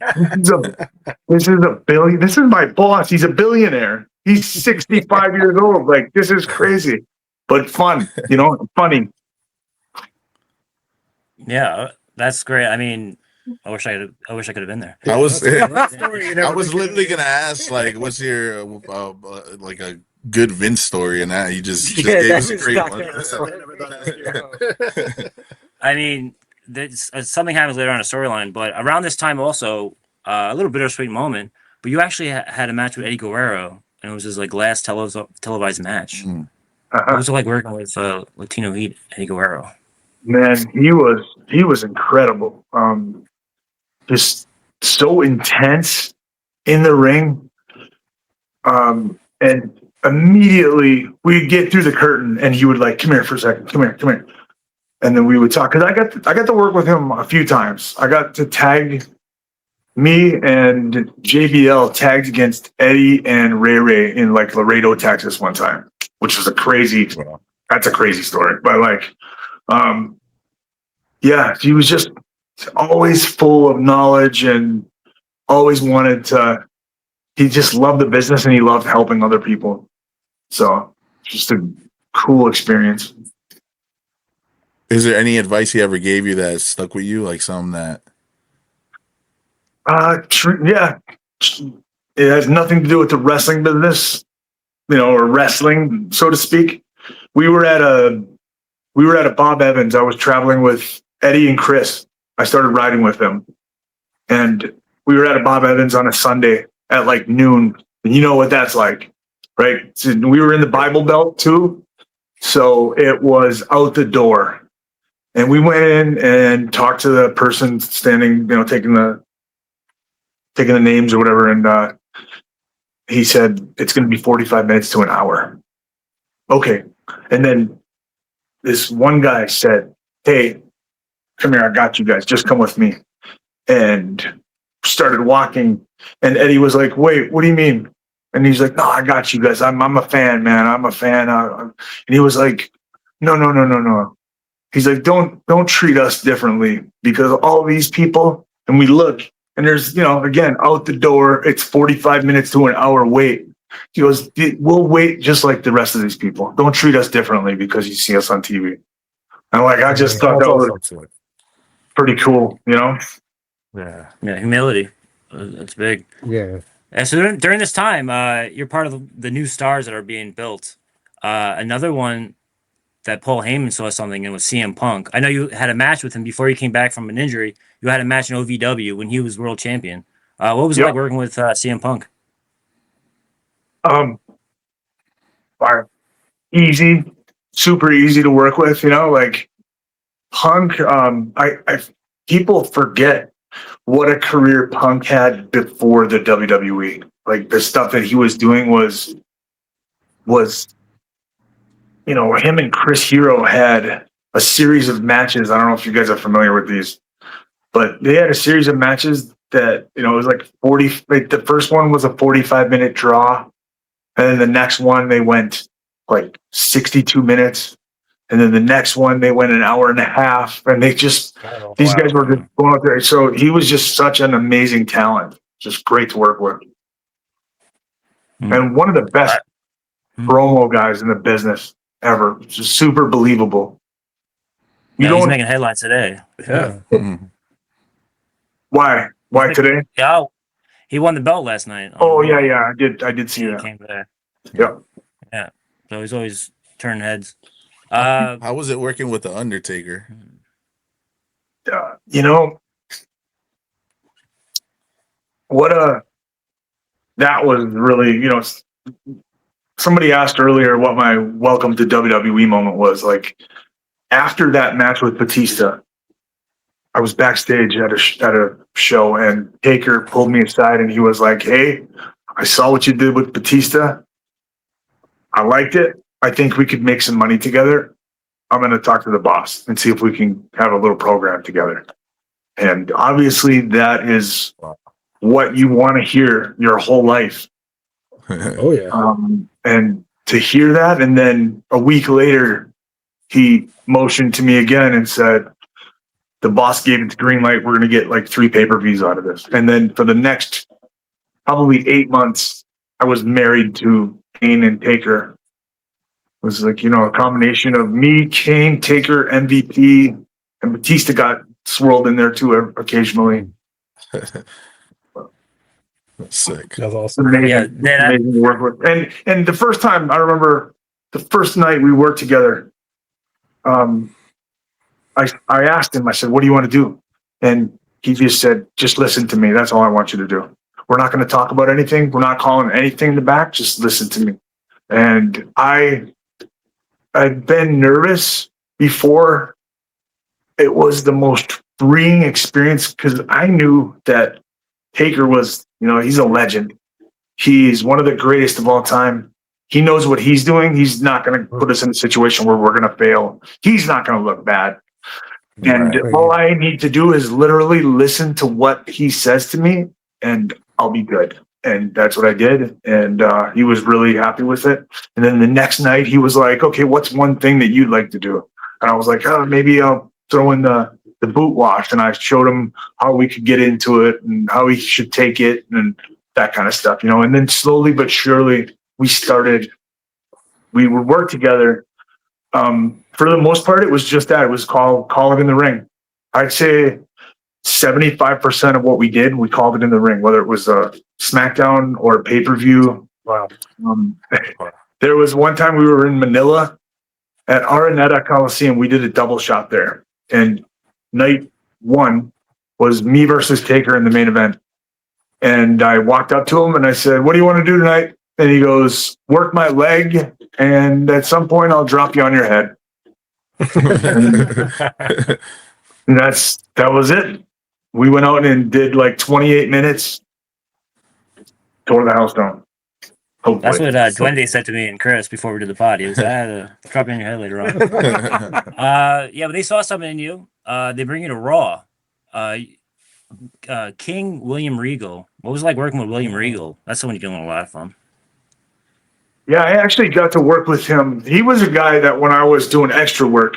this is a billion. This is my boss. He's a billionaire. He's 65 years old. Like, this is crazy, but fun. Funny. Yeah, that's great. I mean, I wish I could have been there. I was I was literally gonna ask, like, what's your like a good Vince story, and that you just gave us a great one. I mean, something happens later on in a storyline, but around this time also, a little bittersweet moment. But you actually had a match with Eddie Guerrero, and it was his like last televised match. What was it like working with Latino Heat Eddie Guerrero? Man, he was incredible. Just so intense in the ring. And immediately we'd get through the curtain and he would like, "Come here for a second. Come here. And then we would talk. Cause I got to work with him a few times. I got to tag, me and JBL tagged against Eddie and Ray in like Laredo, Texas one time, which was that's a crazy story. But like, yeah, he was just always full of knowledge and always he just loved the business and he loved helping other people. So just a cool experience. Is there any advice he ever gave you that stuck with you, like some that? Yeah, it has nothing to do with the wrestling business, or wrestling, so to speak. we were at a Bob Evans. I was traveling with Eddie and Chris. I started riding with them, and we were at a Bob Evans on a Sunday at like noon. And you know what that's like, right? So we were in the Bible Belt too, so it was out the door. And we went in and talked to the person standing, taking the names or whatever, and he said it's going to be 45 minutes to an hour. Okay, and then this one guy said, "Hey, come here, I got you guys. Just come with me." And started walking. And Eddie was like, "Wait, what do you mean?" And he's like, "No, I got you guys. I'm a fan, man. I'm a fan." And he was like, "No. He's like, don't treat us differently because all these people." And we look, and there's, again, out the door, it's 45 minutes to an hour wait. He goes, "We'll wait just like the rest of these people. Don't treat us differently because you see us on TV." And I just thought that was pretty cool, Yeah, humility. That's big. Yeah. And so during this time, you're part of the new stars that are being built. Another one that Paul Heyman saw something in was CM Punk. I know you had a match with him before you came back from an injury. You had a match in OVW when he was world champion. What was it like working with CM Punk? Easy, super easy to work with, Punk. People forget what a career Punk had before the WWE. Like the stuff that he was doing was him and Chris Hero had a series of matches. I don't know if you guys are familiar with these, but they had a series of matches that, it was like 40, like the first one was a 45-minute draw. And then the next one, they went like 62 minutes. And then the next one, they went an hour and a half. And these guys were just going out there. So he was just such an amazing talent. Just great to work with. And one of the best promo guys in the business ever. Just super believable. He's making headlines today. Yeah. Why? Why today? Yeah, he won the belt last night. Oh yeah. I did see that. Came there. Yeah. So he's always turning heads. How was it working with the Undertaker? That was really, somebody asked earlier what my welcome to WWE moment was. Like after that match with Batista, I was backstage at a show, and Taker pulled me aside and he was like, "Hey, I saw what you did with Batista. I liked it. I think we could make some money together. I'm going to talk to the boss and see if we can have a little program together." And obviously that is what you want to hear your whole life. Oh yeah. And to hear that, and then a week later, he motioned to me again and said, "The boss gave it the green light. We're going to get like 3 pay-per-views out of this." And then for the next probably 8 months, I was married to Kane and Taker. It was like, a combination of me, Kane, Taker, MVP, and Batista got swirled in there too occasionally. Sick. That's awesome. Amazing to work with. And the first time, I remember the first night we worked together, I asked him, I said, "What do you want to do?" And he just said, "Just listen to me. That's all I want you to do. We're not going to talk about anything. We're not calling anything in the back. Just listen to me." And I'd been nervous before. It was the most freeing experience because I knew that Taker was, he's a legend. He's one of the greatest of all time. He knows what he's doing. He's not going to put us in a situation where we're going to fail. He's not going to look bad. And all I need to do is literally listen to what he says to me, and I'll be good. And that's what I did. And he was really happy with it. And then the next night he was like, "Okay, what's one thing that you'd like to do?" And I was like, "Oh, maybe I'll throw in the boot wash." And I showed him how we could get into it and how he should take it and that kind of stuff, And then slowly but surely we would work together. For the most part, it was just that. It was call it in the ring. I'd say 75% of what we did, we called it in the ring, whether it was a SmackDown or a pay-per-view. Wow. There was one time we were in Manila, at Araneta Coliseum, we did a double shot there. And night one was me versus Taker in the main event. And I walked up to him and I said, "What do you want to do tonight?" And he goes, "Work my leg, and at some point I'll drop you on your head." And that was it. We went out and did like 28 minutes, tore the house down. Hopefully. That's what Duende said to me and Chris before we did the pod. He was drop you on your head later on. Yeah, but they saw something in you. They bring you to Raw. King William Regal. What was it like working with William Regal? That's someone you can learn a lot from. Yeah, I actually got to work with him. He was a guy that when I was doing extra work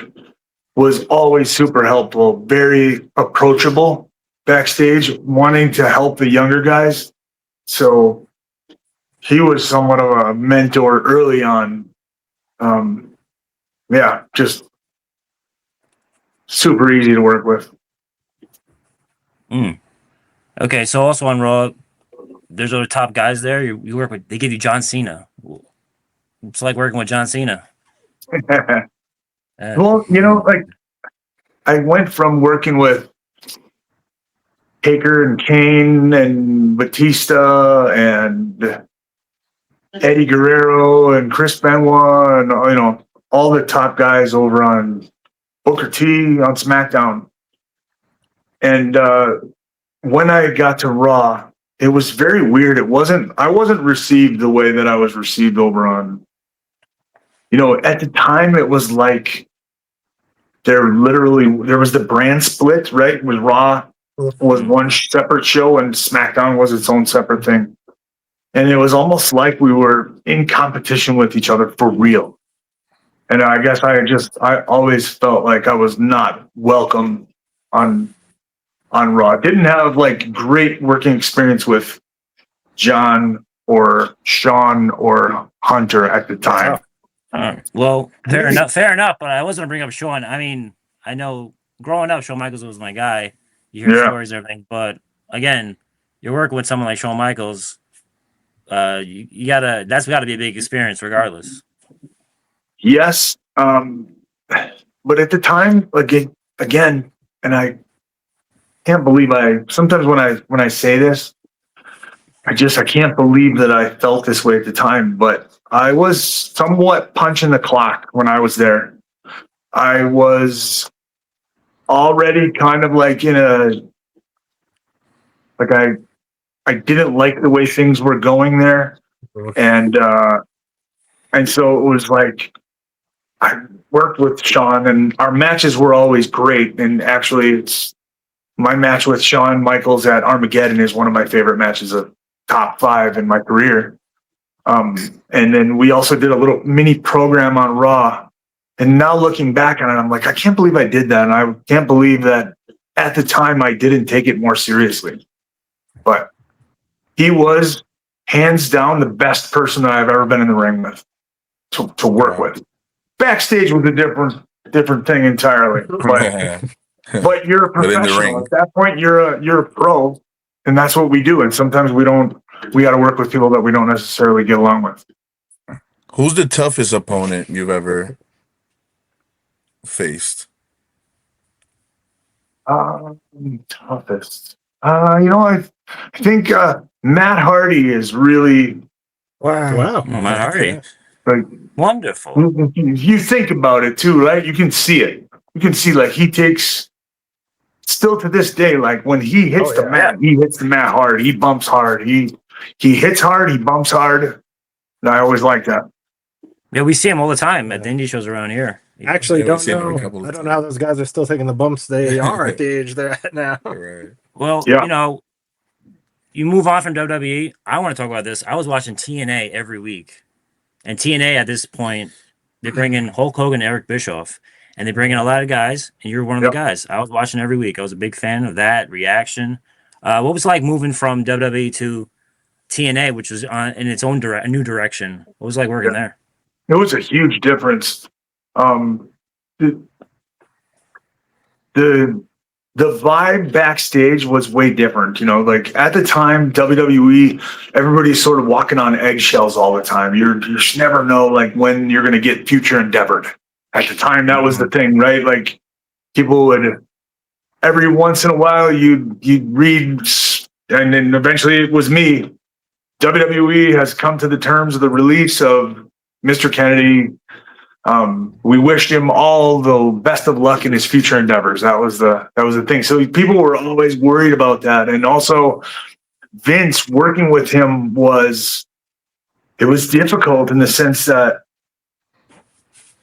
was always super helpful, very approachable backstage, wanting to help the younger guys. So he was somewhat of a mentor early on. Yeah, just super easy to work with. Okay, so also on Raw, there's other top guys there. You work with. They give you John Cena. It's like working with John Cena. Well, like I went from working with Taker and Kane and Batista and Eddie Guerrero and Chris Benoit and all the top guys over on Booker T on SmackDown. And when I got to Raw, it was very weird. I wasn't received the way that I was received over on. At the time it was like there was the brand split, right? With Raw was one separate show and SmackDown was its own separate thing. And it was almost like we were in competition with each other for real. And I guess I always felt like I was not welcome on Raw. Didn't have like great working experience with John or Sean or Hunter at the time. Well, fair enough. But I wasn't gonna bring up Shawn. I mean, I know growing up, Shawn Michaels was my guy. You hear stories and everything, but again, you're working with someone like Shawn Michaels. You gotta. That's got to be a big experience, regardless. Yes, but at the time, again, and I can't believe sometimes when I say this, I can't believe that I felt this way at the time, but I was somewhat punching the clock when I was there. I was already kind of like I didn't like the way things were going there. And so it was like, I worked with Shawn and our matches were always great. And actually my match with Shawn Michaels at Armageddon is one of my favorite matches of top 5 in my career. And then we also did a little mini program on Raw. And now looking back on it, I'm like, I can't believe I did that. And I can't believe that at the time I didn't take it more seriously. But he was hands down the best person that I've ever been in the ring with to work with. Backstage was a different thing entirely. But you're a professional. At that point, you're a pro, and that's what we do. And sometimes we got to work with people that we don't necessarily get along with. Who's the toughest opponent you've ever faced? Toughest. I think Matt Hardy is really Wow. Matt Hardy. like Wonderful. you think about it too, right? You can see it. You can see like he takes still to this day, like when he hits the mat, he hits the mat hard. He bumps hard. He hits hard. He bumps hard. And I always like that. Yeah, we see him all the time at the indie shows around here. Actually, Yeah, don't we've seen him a know. couple of I don't know how those guys are still taking the bumps they are at the age they're at now. Right. Well, Yeah. You move on from WWE. I want to talk about this. I was watching TNA every week. And TNA at this point, they bring in Hulk Hogan and Eric Bischoff. And they bring in a lot of guys. And you're one of the guys. I was watching every week. I was a big fan of that reaction. What was it like moving from WWE to TNA, which was in its own a new direction? What was it like working there? It was a huge difference. The vibe backstage was way different. Like at the time, WWE, everybody's sort of walking on eggshells all the time. You just never know like when you're going to get future endeavored. At the time, that was the thing, right? Like people would every once in a while you'd read, and then eventually it was me. WWE has come to the terms of the release of Mr. Kennedy. We wished him all the best of luck in his future endeavors. That was the thing. So people were always worried about that, and also Vince working with him was difficult in the sense that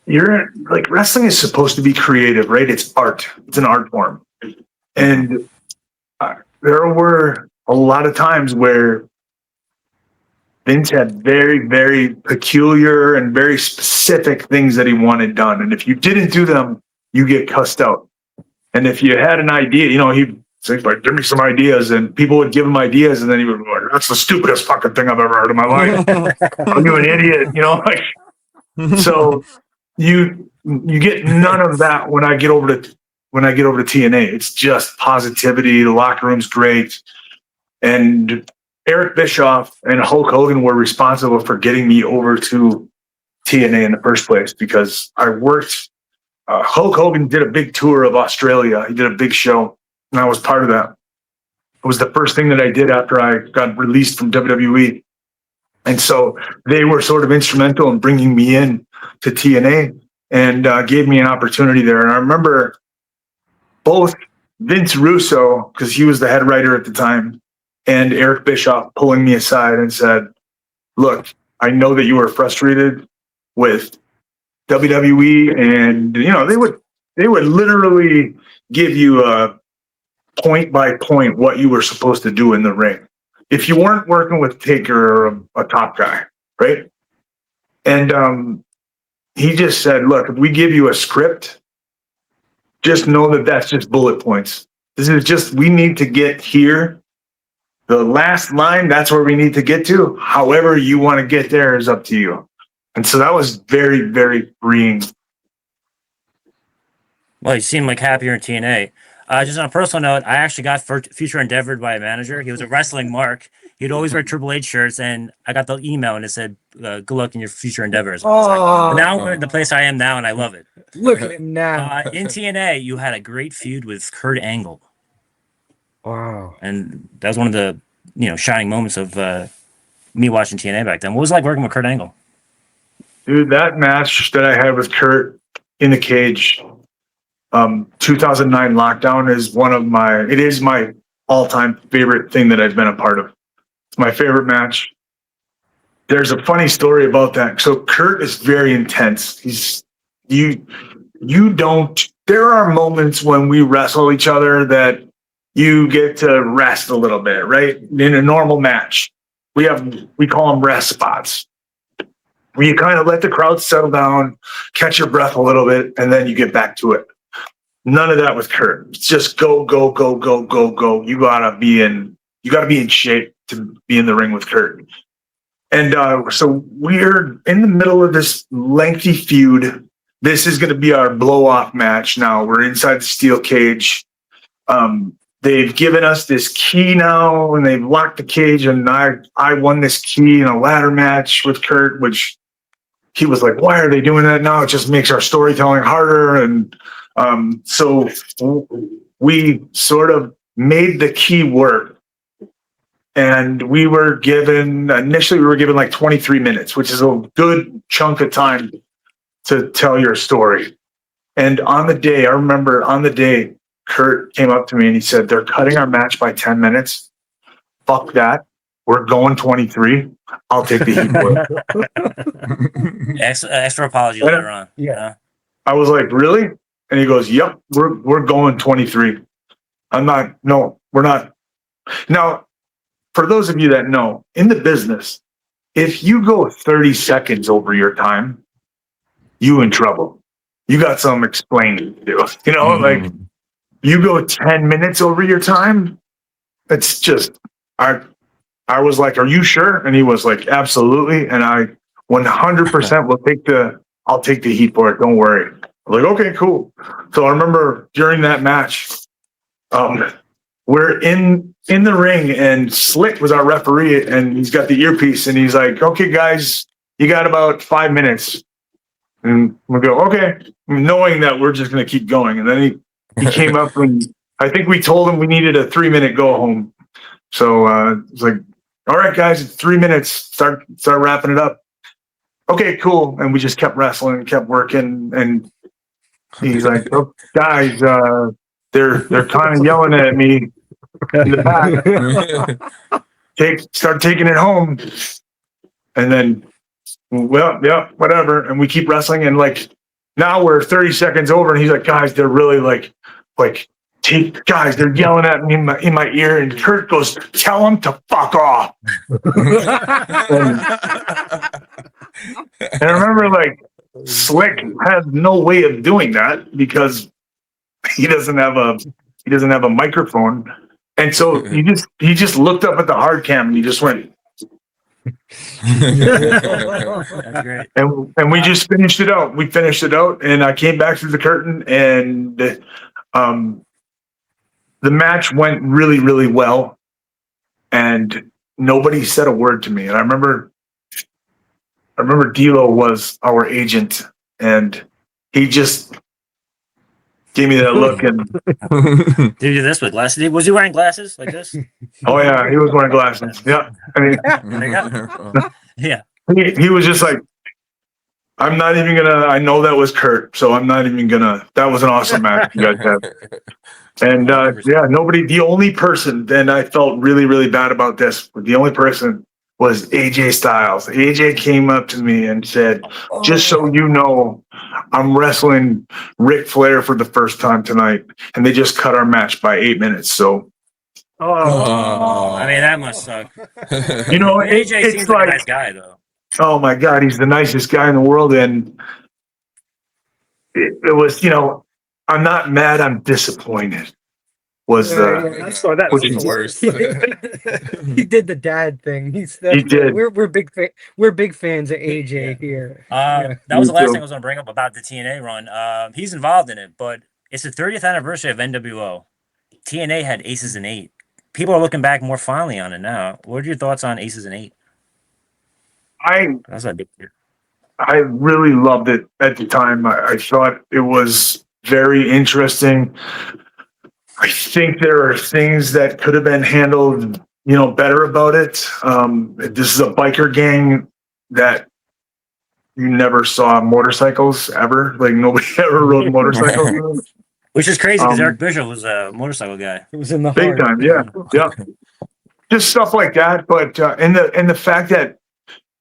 you're like wrestling is supposed to be creative, right? It's art. It's an art form, and there were a lot of times where Vince had very, very peculiar and very specific things that he wanted done. And if you didn't do them, you get cussed out. And if you had an idea, he'd say, like, give me some ideas. And people would give him ideas. And then he would be like, that's the stupidest fucking thing I've ever heard in my life. Are you an idiot? So you get none of that when I get over to TNA. It's just positivity. The locker room's great. And Eric Bischoff and Hulk Hogan were responsible for getting me over to TNA in the first place because I worked. Hulk Hogan did a big tour of Australia. He did a big show, and I was part of that. It was the first thing that I did after I got released from WWE. And so they were sort of instrumental in bringing me in to TNA and gave me an opportunity there. And I remember both Vince Russo, because he was the head writer at the time, and Eric Bischoff pulling me aside and said, look, I know that you were frustrated with WWE, and they would literally give you a point by point what you were supposed to do in the ring if you weren't working with Taker or a top guy, right? And he just said, look, if we give you a script, just know that that's just bullet points. This is just, we need to get here. The last line, that's where we need to get to. However you want to get there is up to you. And so that was very, very freeing. Well, you seem like happier in TNA. Just on a personal note, I actually got future endeavored by a manager. He was a wrestling mark. He'd always wear Triple H shirts, and I got the email and it said, "Good luck in your future endeavors." But now I'm in the place I am now, and I love it. Look at him now. In TNA, you had a great feud with Kurt Angle. Wow. And that was one of the shining moments of me watching TNA back then. What was it like working with Kurt Angle? Dude, that match that I had with Kurt in the cage, 2009 Lockdown is it is my all-time favorite thing that I've been a part of. It's my favorite match. There's a funny story about that. So Kurt is very intense. There are moments when we wrestle each other that you get to rest a little bit, right? In a normal match, we call them rest spots, where you kind of let the crowd settle down, catch your breath a little bit, and then you get back to it. None of that with Kurt. It's just go, go, go, go, go, go. You gotta be in shape to be in the ring with Kurt. And so we're in the middle of this lengthy feud. This is going to be our blow-off match now. We're inside the steel cage. They've given us this key now, and they've locked the cage, and I won this key in a ladder match with Kurt, which he was like, why are they doing that now? It just makes our storytelling harder. And so we sort of made the key work. And we were given like 23 minutes, which is a good chunk of time to tell your story. And I remember on the day, Kurt came up to me and he said, they're cutting our match by 10 minutes. Fuck that. We're going 23. I'll take the heat for it. Extra apology later on. Yeah. I was like, really? And he goes, yep, we're going 23. We're not. Now, for those of you that know, in the business, if you go 30 seconds over your time, you in trouble. You got some explaining to do. Like you go 10 minutes over your time, it's just, I was like, are you sure? And he was like, absolutely. And I 100% I'll take the heat for it. Don't worry. I'm like, okay, cool. So I remember during that match, we're in the ring and Slick was our referee and he's got the earpiece and he's like, okay, guys, you got about 5 minutes. And we go, okay, knowing that we're just going to keep going. And then he came up and I think we told him we needed a 3-minute go home. So it's like, all right, guys, it's 3 minutes. Start wrapping it up. Okay, cool. And we just kept wrestling, kept working. And he's like, oh, guys, they're kind of yelling at me in the back. Start taking it home. And then, well, yeah, whatever. And we keep wrestling. And like, now we're 30 seconds over. And he's like, guys, they're really like, guys, they're yelling at me in my ear. And Kurt goes, tell them to fuck off. And I remember like Slick has no way of doing that because he doesn't have a microphone. And so he just looked up at the hard cam and he just went, That's great. and we just finished it out. We finished it out and I came back through the curtain and the match went really, really well. And nobody said a word to me. And I remember D'Lo was our agent and he just gave me that look and Did you do this with glasses? Was he wearing glasses like this? oh yeah, he was wearing glasses. Yeah. I mean, There you go. Yeah. he was just like, I'm not even gonna, I know that was Kurt, so I'm not even gonna, that was an awesome match you guys had. And yeah, the only person, then I felt really, really bad about this, but the only person was AJ Styles. AJ came up to me and said, just so you know, I'm wrestling Ric Flair for the first time tonight. And they just cut our match by 8 minutes. So, I mean, that must suck. you know, AJ it's seems like a nice guy, though. oh my God, he's the nicest guy in the world. And it was, you know, I'm not mad, I'm disappointed. Was That's the worst. He did the dad thing. He did. We're big fans of AJ here. That was the last thing I was going to bring up about the TNA run. He's involved in it, but it's the 30th anniversary of NWO. TNA had Aces and 8. People are looking back more fondly on it now. What are your thoughts on Aces and 8? That's a big deal. I really loved it at the time. I thought it was very interesting. I think there are things that could have been handled, you know, better about it. This is a biker gang that you never saw motorcycles ever. Like nobody ever rode motorcycles. Which is crazy because Eric Bischoff was a motorcycle guy. It was in the Big heart. time, yeah. Just stuff like that. But and the fact that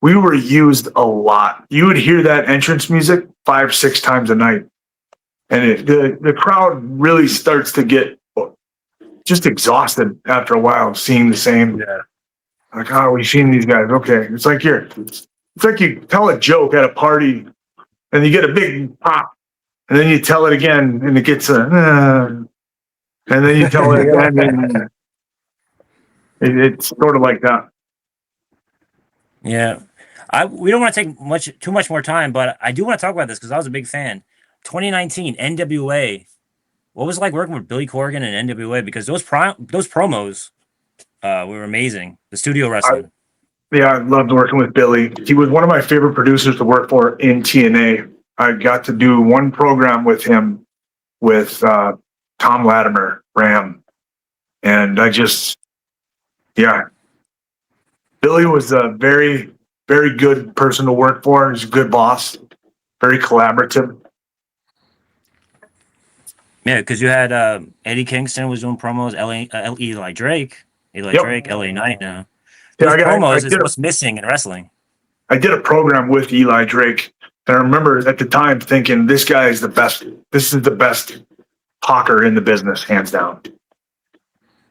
we were used a lot. You would hear that entrance music 5-6 times a night, and the crowd really starts to get just exhausted after a while of seeing the same. Yeah. Like, oh, we've seen these guys. Okay. It's like it's like you tell a joke at a party and you get a big pop and then you tell it again and it gets and then you tell it again and it's sort of like that. Yeah. We don't want to take too much more time, but I do want to talk about this because I was a big fan. 2019 NWA. What was it like working with Billy Corgan and NWA? Because those promos were amazing. The studio wrestling. I loved working with Billy. He was one of my favorite producers to work for in TNA. I got to do one program with him with Tom Latimer, Ram. And Billy was a very, very good person to work for. He's a good boss, very collaborative. Yeah, because you had Eddie Kingston was doing promos, Eli Drake, LA Knight now. Those promos is what's missing in wrestling. I did a program with Eli Drake, and I remember at the time thinking, this guy is the best. This is the best talker in the business, hands down.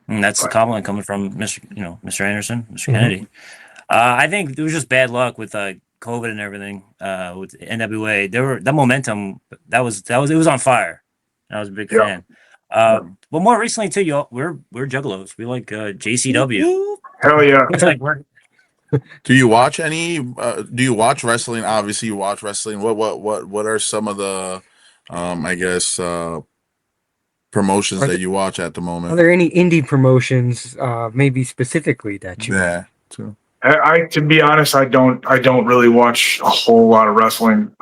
And that's the compliment coming from Mr. Anderson, Mr. Kennedy. I think it was just bad luck with COVID and everything with NWA. That momentum it was on fire. I was a big fan. But more recently too, y'all, we're juggalos. We like JCW. Hell yeah! It's like Do you watch any? Do you watch wrestling? Obviously, you watch wrestling. What are some of the, promotions that you watch at the moment? Are there any indie promotions, maybe specifically that you? Yeah. Too. To be honest, I don't really watch a whole lot of wrestling.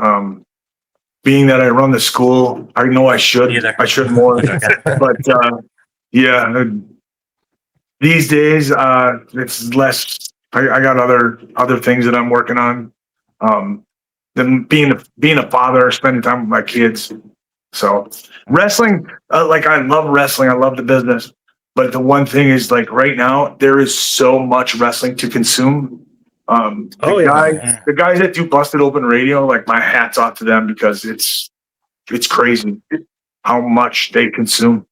being that I run the school, I know I should. Either. I should more. But yeah, these days it's less. I got other things that I'm working on. Than being a father, spending time with my kids. So wrestling, like I love wrestling. I love the business. But the one thing is, like right now, there is so much wrestling to consume. The guys that do Busted Open Radio, like my hat's off to them because it's crazy how much they consume.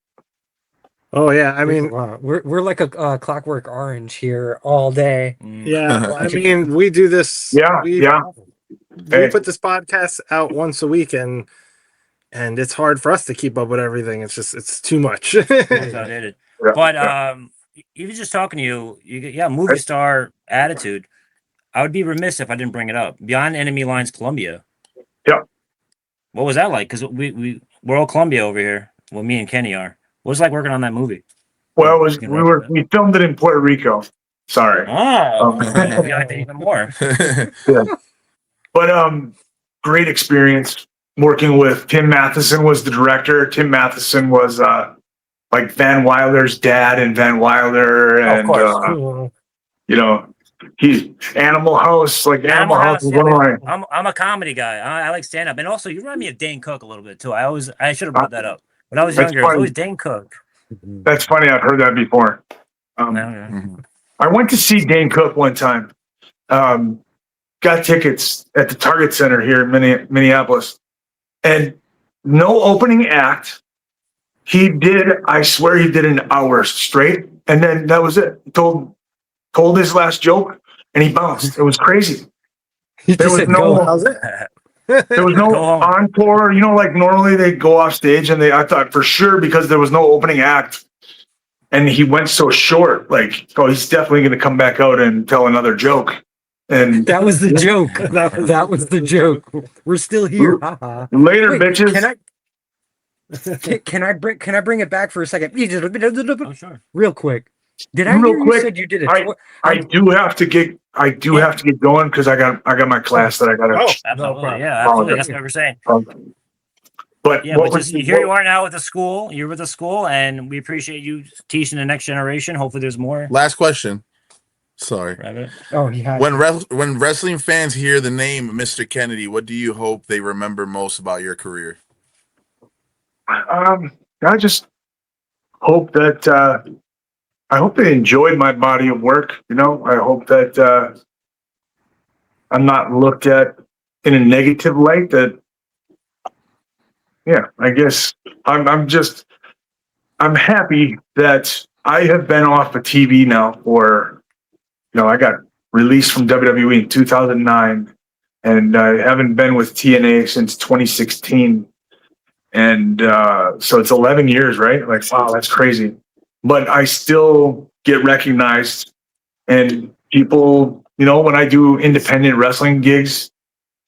Oh yeah, I mean, Wow, we're like a Clockwork Orange here all day. yeah. I mean, we do this. Yeah, we Hey. put this podcast out once a week, and it's hard for us to keep up with everything. It's too much. It's outdated. But even just talking to you, movie star attitude. I would be remiss if I didn't bring it up. Beyond Enemy Lines, Columbia. Yeah. What was that like? Because we're all Columbia over here. Well, me and Kenny are. What was it like working on that movie? Well, we filmed it in Puerto Rico. Sorry. Oh, I like that even more. Yeah. But great experience working with Tim Matheson was the director. Tim Matheson was like Van Wilder's dad and Van Wilder, and of course. you know, he's Animal House. Like Animal House is one of my. I'm a comedy guy. I like stand up, and also you remind me of Dane Cook a little bit too. I should have brought that up when I was That's younger. It was funny. always Dane Cook. That's funny. I've heard that before. I went to see Dane Cook one time. Got tickets at the Target Center here in Minneapolis, and no opening act. I swear he did an hour straight, and then that was it. He told his last joke, and he bounced. It was crazy. There was no encore. You know, like normally they go off stage, and I thought for sure because there was no opening act, and he went so short. Like, oh, he's definitely going to come back out and tell another joke. And That was the joke. That was the joke. We're still here. later, Wait, bitches. Can I bring it back for a second? Oh, sure. Real quick. Did I Real hear quick, you said you did it? I do have to get going because I got my class that I got to. Oh, Absolutely. Yeah, absolutely. That's what we're saying. But Yeah, here you are now with the school. You're with the school, and we appreciate you teaching the next generation. Hopefully, there's more. Last question. Sorry. Rabbit. Oh, yeah. When wrestling fans hear the name Mr. Kennedy, what do you hope they remember most about your career? I just hope that I hope they enjoyed my body of work. You know, I hope that I'm not looked at in a negative light. That, yeah, I guess I'm happy that I have been off of TV now for, I got released from WWE in 2009, and I haven't been with TNA since 2016. And so it's 11 years, right? Like, wow, that's crazy. But I still get recognized, and people, when I do independent wrestling gigs,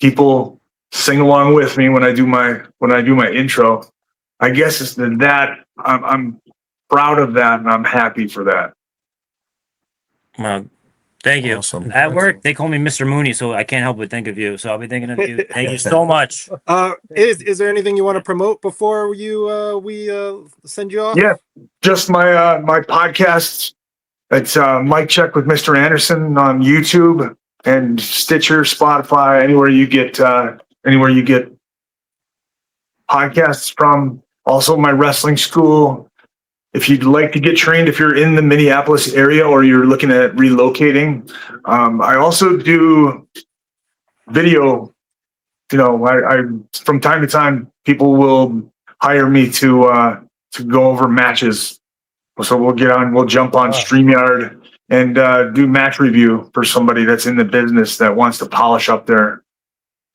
people sing along with me when I do my intro. I guess it's that I'm proud of that, and I'm happy for that. Well, thank you. Awesome. At work, they call me Mr. Mooney, so I can't help but think of you. So I'll be thinking of you. Thank you so much. Is there anything you want to promote before we send you off? Yeah, just my my podcast. It's Mic Check with Mr. Anderson on YouTube and Stitcher, Spotify, anywhere you get podcasts from. Also, my wrestling school. If you'd like to get trained, if you're in the Minneapolis area or you're looking at relocating, I also do video. I from time to time, people will hire me to go over matches. So we'll jump on StreamYard and do match review for somebody that's in the business that wants to polish up their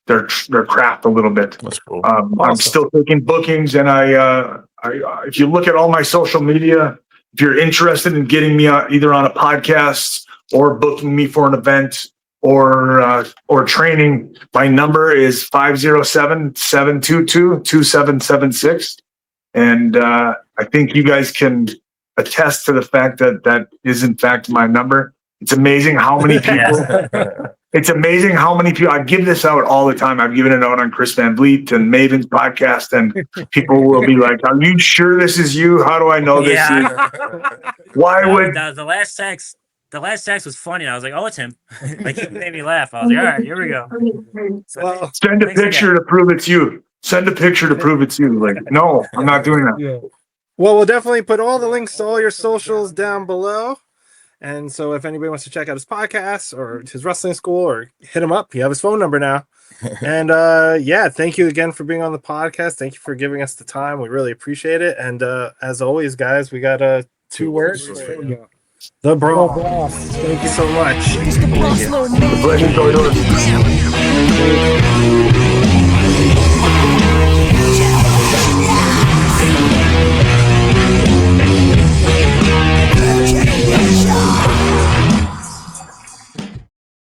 craft a little bit. That's cool. I'm still taking bookings, and I if you look at all my social media, if you're interested in getting me either on a podcast or booking me for an event or training, my number is 507-722-2776. And I think you guys can attest to the fact that is in fact my number. It's amazing how many people. It's amazing how many people. I give this out all the time. I've given it out on Chris Van Vliet and Maven's podcast, and people will be like, "Are you sure this is you? How do I know this is?" Why would the last text? The last text was funny. I was like, "Oh, it's him!" Like he made me laugh. I was like, "All right, here we go." So, Well, send a thanks picture to prove it's you? Send a picture to prove it's you. Like, no, I'm not doing that. Yeah. well, we'll definitely put all the links to all your socials down below. And so if anybody wants to check out his podcast or his wrestling school or hit him up, you have his phone number now. And yeah, thank you again for being on the podcast. Thank you for giving us the time. We really appreciate it. And as always, guys, we got 2 words. Yeah. The Brawl. Brawl. Thank you so much. It's the Bronx Little Man. Pleasure, Toy Doors. Yeah.